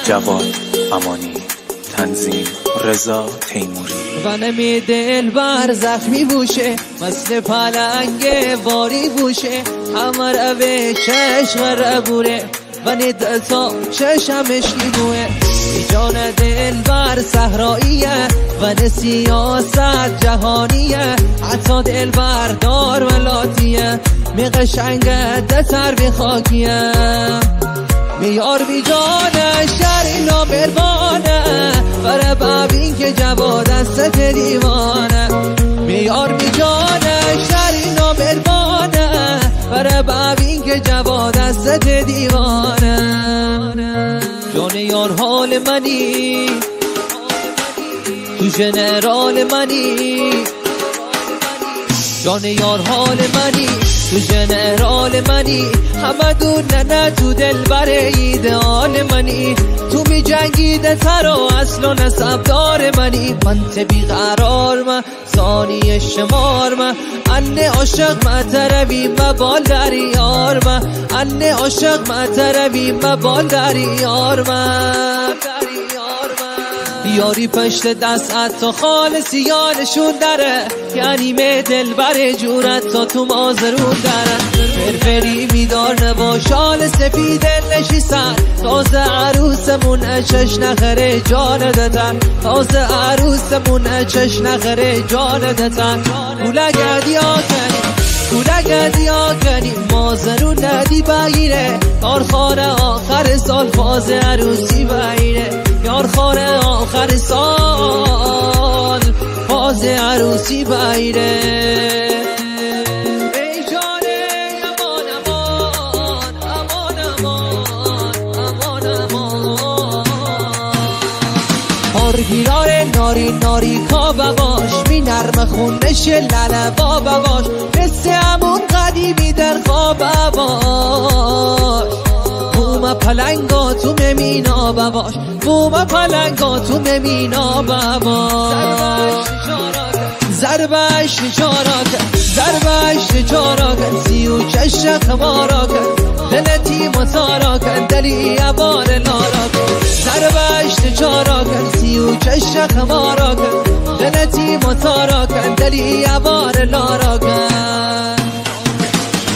جواد امانی، تنظیم رضا تیموری. ونمی دل بر زخمی بوشه، مثل پلنگ واری بوشه، همه روه چشم ربوره و ندتا چشمش نیبوه. جان دل بر صحراییه و سیاست جهانیه، حتی دل بردار ولاتیه، می قشنگه دتر بی خاکیه. میار بی جانه شهری نامربانه، بره ببین که جواد است دیوانه. میار بی جانه شهری نامربانه، بره ببین که جواد است دیوانه. جان یار حال منی، تو جنرال منی. جان یار حال منی، تو جنرال منی. همه دونه نه تو دل بر ایدئال منی. تو می جنگیده تر و اصل و نسب دار منی. من تبی قرار من ثانی شمار من، انه عاشق متروی مبال در یار من، انه عاشق متروی مبال در یار من. یاری پشت دست تا خالصی یالشون داره، یعنی می دل بر جورت تا تو مازرون داره. فرفری میدار نبا شال سفید نشیستن، تازه عروسمون اچش نخره جان دتن، تازه عروسمون اچش نخره جان دتن. گولگدی ها کنی، گولگدی ها کنی، مازرون ندی بگیره، کارخانه آخر سال فاز عروسی بگیره. یارخانه آخر سال فاز عروسی بگیره. ای جانه امان امان، امان امان، امان امان. هارگیرار ناری ناری کابا باش، می نرم خونش لله بابا باش، مثل همون قدیمی در خواب باش. بوم پلنگا تو ممینا باش، بوم پلنگا تو ممینا باش. ضربش چاراکن، ضربش چاراکن، سیو چش خماراکن، دلتی متاراکن، دلی عبار ناراکن. ضربش چاراکن، سیو چش خماراکن، دلتی متاراکن، دلی عبار ناراکن.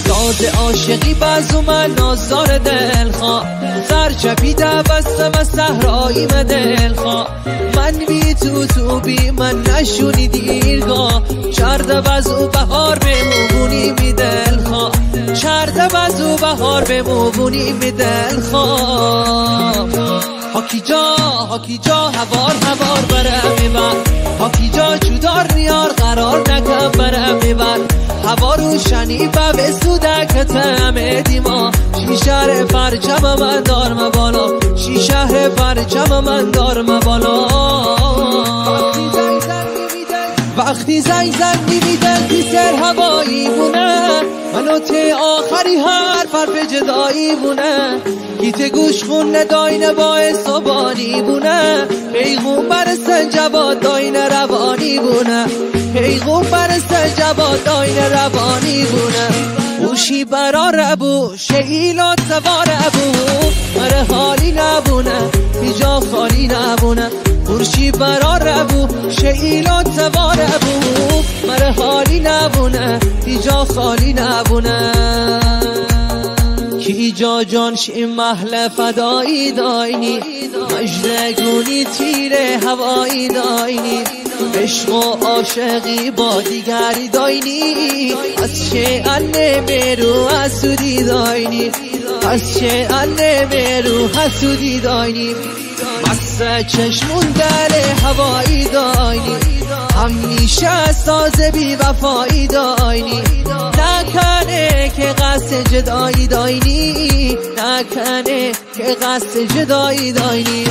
ساز عاشقی بازو من نازدار دلخواه، سر چپیده بستم از صحرایی من دلخواه. من بی تو بی من نشونی دیرگاه، چرده بزو بهار بمونی می دلخواه، چرده بزو بهار بمونی می دلخواه. هاکی جا هوار هوار بره میبر، هاکی جا چودار نیار قرار نکن بره میبر. هوا روشنی به سودک تم دیما، شیشهر پرچم من دارم بالا، شیشهر پرچم من دارم بالا. وقتی زنگ میدن پیسر هوایی بونه، منو ته آخری حرف جدایی بونه. گیت گوش خون داینه باعث و بانی بونه، پیغون برسن جواد داینه روانی بونه، پیغون برسن جواد داینه روانی بونه. اوشی برا ربو شیلات سوار ابو، مره حالی نبونه ایجا خالی نبونه. اوشی برا ربو شیلات سوار ابو، مره حالی نبونه ایجا خالی نبونه. کی ایجا جانش این محل فدایی داینی، مجدگونی تیر هوایی داینی. عشق و عاشقی با دیگری داینی، از چه انه برو حسودی داینی، از چه انه برو حسودی داینی. مست چشمون دل هوایی داینی، همیشه ساز بی وفایی داینی. نکنه که قصد جدایی داینی، نکنه که قصد جدایی داینی.